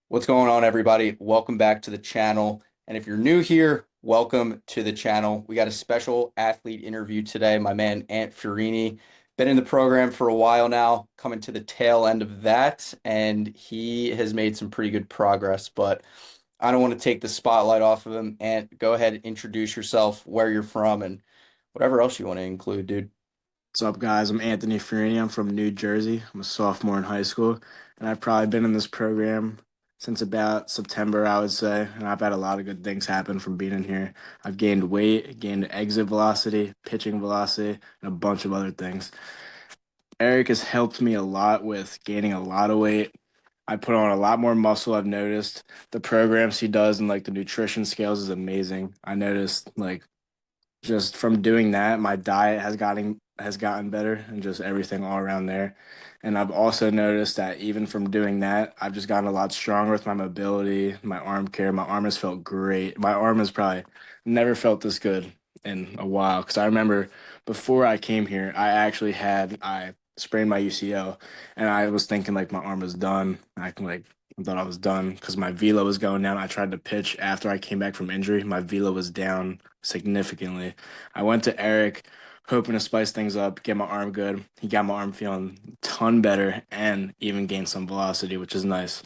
What's going on, everybody? Welcome back to the channel. And if you're new here, welcome to the channel. We got a special athlete interview today. My man, Ant Fiorini, been in the program for a while now, coming to the tail end of that, and he has made some pretty good progress. But I don't want to take the spotlight off of him. Ant, go ahead and introduce yourself, where you're from, and whatever else you want to include, dude. What's up, guys? I'm Anthony Farini. I'm from New Jersey. I'm a sophomore in high school, and I've probably been in this program since about September, I would say. And I've had a lot of good things happen from being in here. I've gained weight, gained exit velocity, pitching velocity, and a bunch of other things. Eric has helped me a lot with gaining a lot of weight. I put on a lot more muscle, I've noticed. The programs he does and like the nutrition scales is amazing. I noticed like just from doing that, my diet has gotten better and just everything all around there. And I've also noticed that even from doing that, I've just gotten a lot stronger with my mobility, my arm care. My arm has felt great. My arm has probably never felt this good in a while. Because I remember before I came here, I sprained my UCL, and I was thinking like my arm was done. I thought I was done because my velo was going down. I tried to pitch after I came back from injury. My velo was down significantly. I went to Eric hoping to spice things up, get my arm good. He got my arm feeling a ton better and even gained some velocity, which is nice.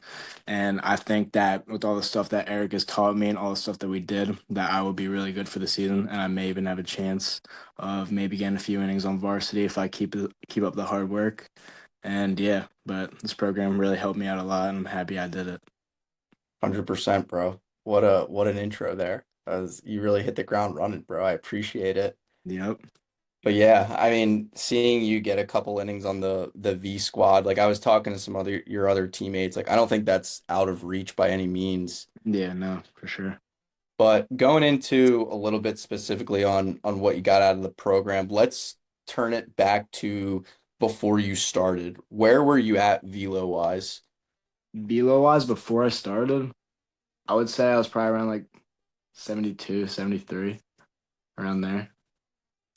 And I think that with all the stuff that Eric has taught me and all the stuff that we did, that I will be really good for the season. And I may even have a chance of maybe getting a few innings on varsity if I keep up the hard work. And yeah, but this program really helped me out a lot, and I'm happy I did it. 100%, bro. What an intro there. You really hit the ground running, bro. I appreciate it. Yep. But yeah, I mean, seeing you get a couple innings on the V squad, like I was talking to some other your other teammates, like I don't think that's out of reach by any means. Yeah, no, for sure. But going into a little bit specifically on what you got out of the program, let's turn it back to before you started. Where were you at velo wise? Velo wise, before I started, I would say I was probably around like 72, 73, around there.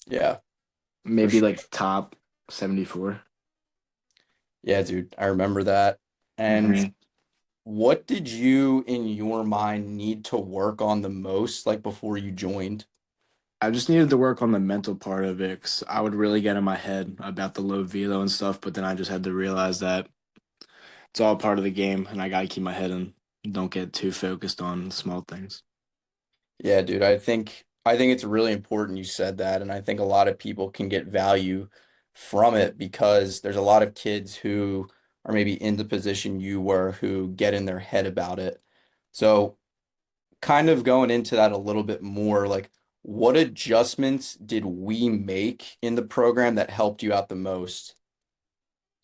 Yeah, for Maybe sure. like top 74. Yeah, dude, I remember that. And hmm what did you, in your mind, need to work on the most, like before you joined? I just needed to work on the mental part of it because I would really get in my head about the low velo and stuff, but then I just had to realize that it's all part of the game and I got to keep my head in. Don't get too focused on small things. Yeah, dude, I think it's really important you said that, and I think a lot of people can get value from it because there's a lot of kids who are maybe in the position you were who get in their head about it. So, kind of going into that a little bit more, like what adjustments did we make in the program that helped you out the most?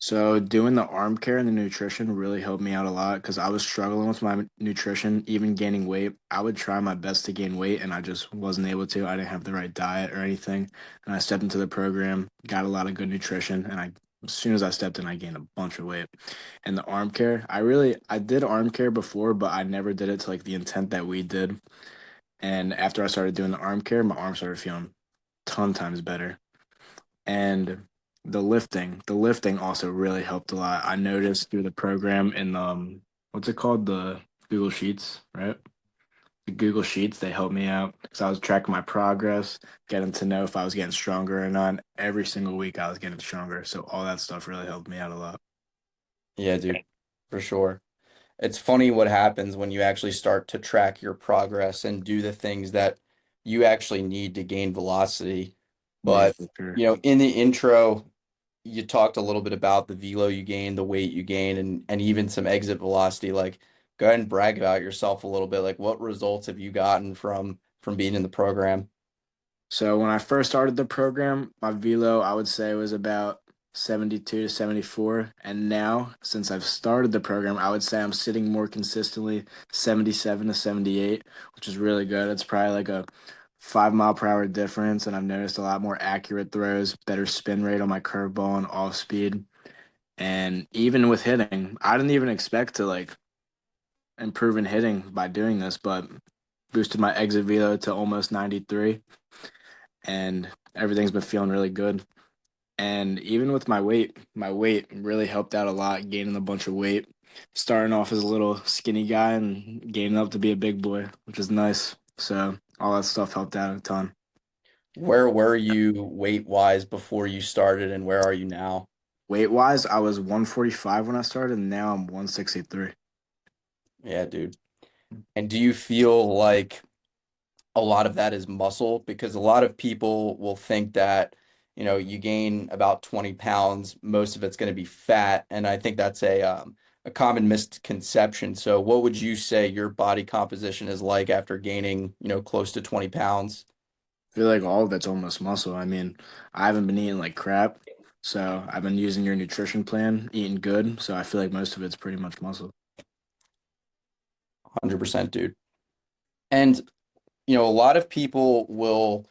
So doing the arm care and the nutrition really helped me out a lot because I was struggling with my nutrition, even gaining weight. I would try my best to gain weight and I just wasn't able to. I didn't have the right diet or anything. And I stepped into the program, got a lot of good nutrition, and as soon as I stepped in, I gained a bunch of weight. And the arm care, I did arm care before, but I never did it to like the intent that we did. And after I started doing the arm care, my arm started feeling ton times better. And the lifting also really helped a lot. I noticed through the program in what's it called? The Google Sheets, right? The Google Sheets, they helped me out because I was tracking my progress, getting to know if I was getting stronger or not. Every single week I was getting stronger. So all that stuff really helped me out a lot. Yeah, dude, for sure. It's funny what happens when you actually start to track your progress and do the things that you actually need to gain velocity. Yeah, But, for sure. in the intro, you talked a little bit about the velo you gain, the weight you gain, and even some exit velocity. Like, go ahead and brag about yourself a little bit. Like, what results have you gotten from being in the program? So when I first started the program, my velo I would say was about 72 to 74. And now, since I've started the program, I would say I'm sitting more consistently 77 to 78, which is really good. It's probably like a 5 mile per hour difference. And I've noticed a lot more accurate throws, better spin rate on my curveball and off speed. And even with hitting, I didn't even expect to like improve in hitting by doing this, but boosted my exit velo to almost 93 and everything's been feeling really good. And even with my weight really helped out a lot, gaining a bunch of weight. starting off as a little skinny guy and gaining up to be a big boy, which is nice. So all that stuff helped out a ton. Where were you weight wise before you started, and where are you now? Weight wise, I was 145 when I started, and now I'm 163. Yeah, dude. And do you feel like a lot of that is muscle? Because a lot of people will think that, you gain about 20 pounds, most of it's going to be fat. And I think that's a common misconception. So what would you say your body composition is like after gaining, close to 20 pounds? I feel like all of it's almost muscle. I mean, I haven't been eating like crap, so I've been using your nutrition plan, eating good. So I feel like most of it's pretty much muscle. 100%, dude. And, a lot of people will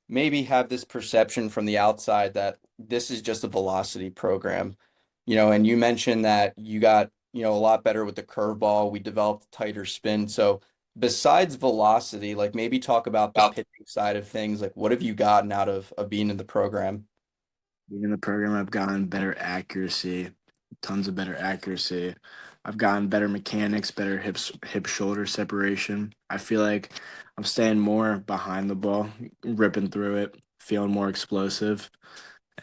maybe have this perception from the outside that this is just a velocity program. And you mentioned that you got, a lot better with the curveball. We developed tighter spin. So besides velocity, like maybe talk about the pitching side of things. Like what have you gotten out of being in the program? Being in the program, I've gotten better accuracy, tons of better accuracy. I've gotten better mechanics, better hip shoulder separation. I feel like I'm staying more behind the ball, ripping through it, feeling more explosive,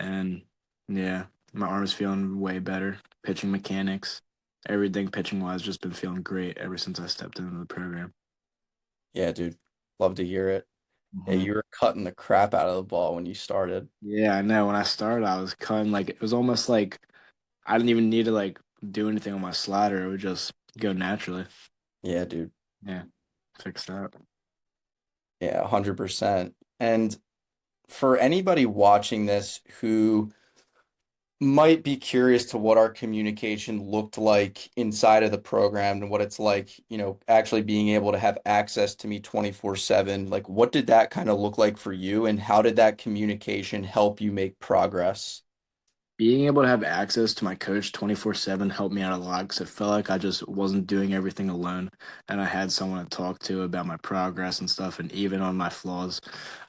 and yeah, my arm is feeling way better. Pitching mechanics, everything pitching wise, just been feeling great ever since I stepped into the program. Yeah, dude. Love to hear it. Yeah, Mhm. you were cutting the crap out of the ball when you started. Yeah, I know. When I started, I was cutting like it was almost like I didn't even need to like do anything on my slider. It would just go naturally. Yeah, dude. Yeah, fix that. Yeah, 100%. And for anybody watching this who might be curious to what our communication looked like inside of the program and what it's like, actually being able to have access to me 24/7. Like, what did that kind of look like for you, and how did that communication help you make progress? Being able to have access to my coach 24/7 helped me out a lot because it felt like I just wasn't doing everything alone and I had someone to talk to about my progress and stuff. And even on my flaws,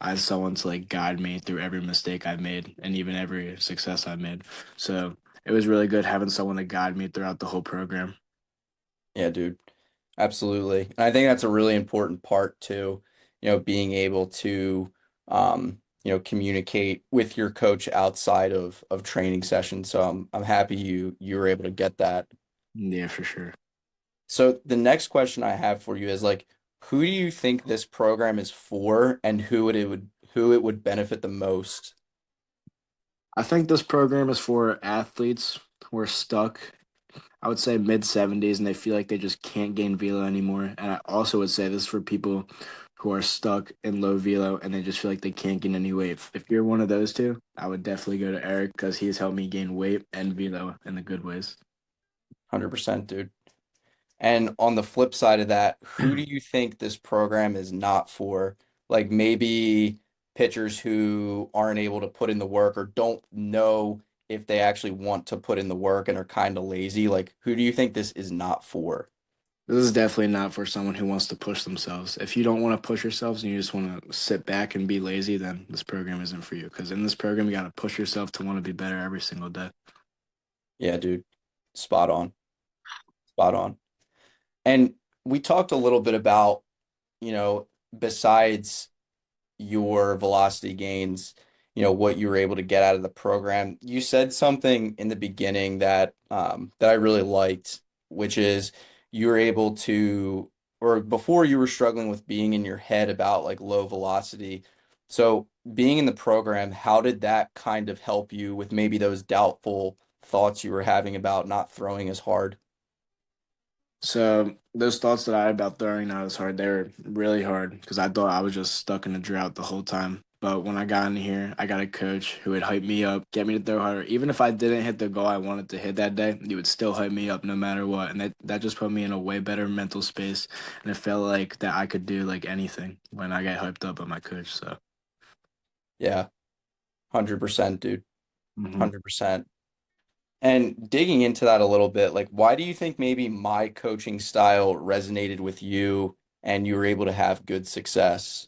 I had someone to like guide me through every mistake I made and even every success I made. So it was really good having someone to guide me throughout the whole program. Yeah, dude. Absolutely. And I think that's a really important part too, being able to communicate with your coach outside of training sessions. So I'm happy you were able to get that. Yeah, for sure. So the next question I have for you is like, who do you think this program is for, and who it would benefit the most? I think this program is for athletes who are stuck, I would say mid 70s, and they feel like they just can't gain velo anymore. And I also would say this is for people who are stuck in low velo and they just feel like they can't gain any weight. If you're one of those two, I would definitely go to Eric because he's helped me gain weight and velo in the good ways. 100%, dude. And on the flip side of that, who do you think this program is not for? Like maybe pitchers who aren't able to put in the work or don't know if they actually want to put in the work and are kind of lazy. Like who do you think this is not for? This is definitely not for someone who wants to push themselves. If you don't want to push yourselves and you just want to sit back and be lazy, then this program isn't for you. Because in this program, you got to push yourself to want to be better every single day. Yeah, dude. Spot on. Spot on. And we talked a little bit about, besides your velocity gains, what you were able to get out of the program. You said something in the beginning that I really liked, which is you were able to, or before you were struggling with being in your head about like low velocity. So being in the program, how did that kind of help you with maybe those doubtful thoughts you were having about not throwing as hard? So those thoughts that I had about throwing not as hard, they were really hard because I thought I was just stuck in a drought the whole time. But when I got in here, I got a coach who would hype me up, get me to throw harder. Even if I didn't hit the goal I wanted to hit that day, he would still hype me up no matter what. And that just put me in a way better mental space. And it felt like that I could do like anything when I get hyped up by my coach. So Yeah, 100%, dude. mhm. 100%. And digging into that a little bit, like, why do you think maybe my coaching style resonated with you and you were able to have good success?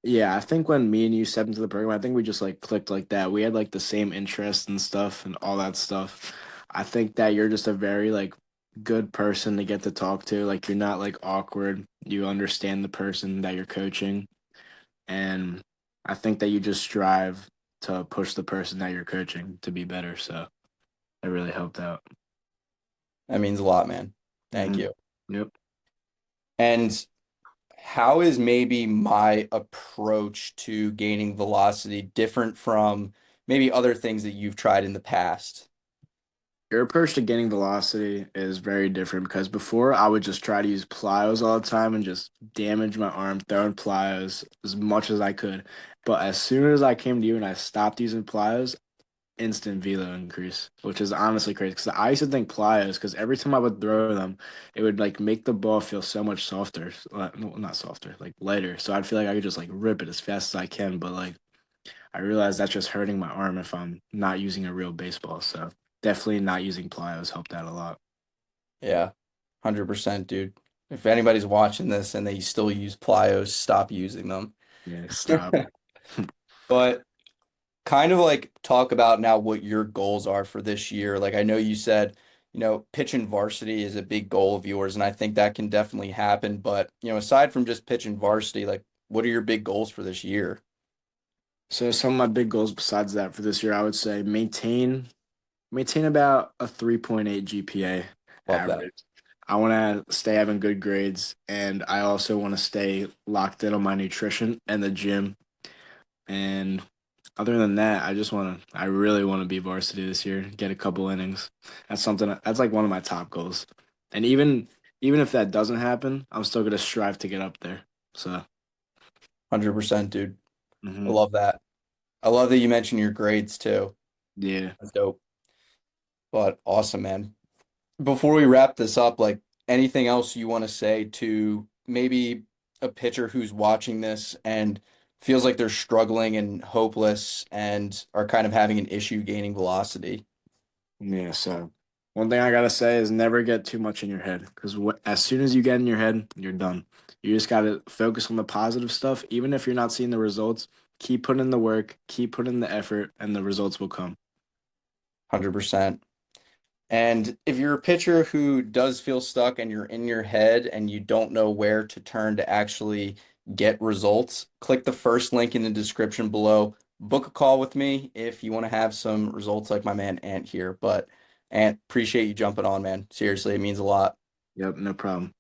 Yeah, I think when me and you stepped into the program, I think we just like clicked like that. We had like the same interests and stuff and all that stuff. I think that you're just a very like good person to get to talk to. Like you're not like awkward. You understand the person that you're coaching. And I think that you just strive to push the person that you're coaching to be better. So it really helped out. That means a lot, man. Thank Hmm. you. Yep. And how is maybe my approach to gaining velocity different from maybe other things that you've tried in the past? Your approach to gaining velocity is very different because before I would just try to use plyos all the time and just damage my arm throwing plyos as much as I could. But as soon as I came to you and I stopped using plyos, instant velo increase, which is honestly crazy. Because I used to think plyos, because every time I would throw them, it would like make the ball feel so much softer. No, not softer, like lighter. So I'd feel like I could just like rip it as fast as I can. But like I realized that's just hurting my arm if I'm not using a real baseball. So definitely not using plyos helped out a lot. Yeah, 100%, dude. If anybody's watching this and they still use plyos, stop using them. Yeah, stop. But kind of like talk about now what your goals are for this year. Like I know you said, pitching varsity is a big goal of yours, and I think that can definitely happen. But, aside from just pitching varsity, like what are your big goals for this year? So some of my big goals besides that for this year, I would say maintain about a 3.8 GPA Love that. average. I want to stay having good grades, and I also want to stay locked in on my nutrition and the gym. And other than that, I really want to be varsity this year, get a couple innings. That's like one of my top goals. And even if that doesn't happen, I'm still gonna strive to get up there. So, 100%, dude. I hmm, love that. I love that you mentioned your grades too. yeah. That's dope. But awesome, man. Before we wrap this up, like anything else you want to say to maybe a pitcher who's watching this and feels like they're struggling and hopeless and are kind of having an issue gaining velocity? Yeah, so one thing I gotta say is never get too much in your head because as soon as you get in your head, you're done. You just gotta focus on the positive stuff. Even if you're not seeing the results, keep putting in the work, keep putting in the effort, and the results will come. 100%. And if you're a pitcher who does feel stuck and you're in your head and you don't know where to turn to actually get results, click the first link in the description below. Book a call with me if you want to have some results like my man Ant here. But Ant, appreciate you jumping on, man. Seriously, it means a lot. Yep, no problem.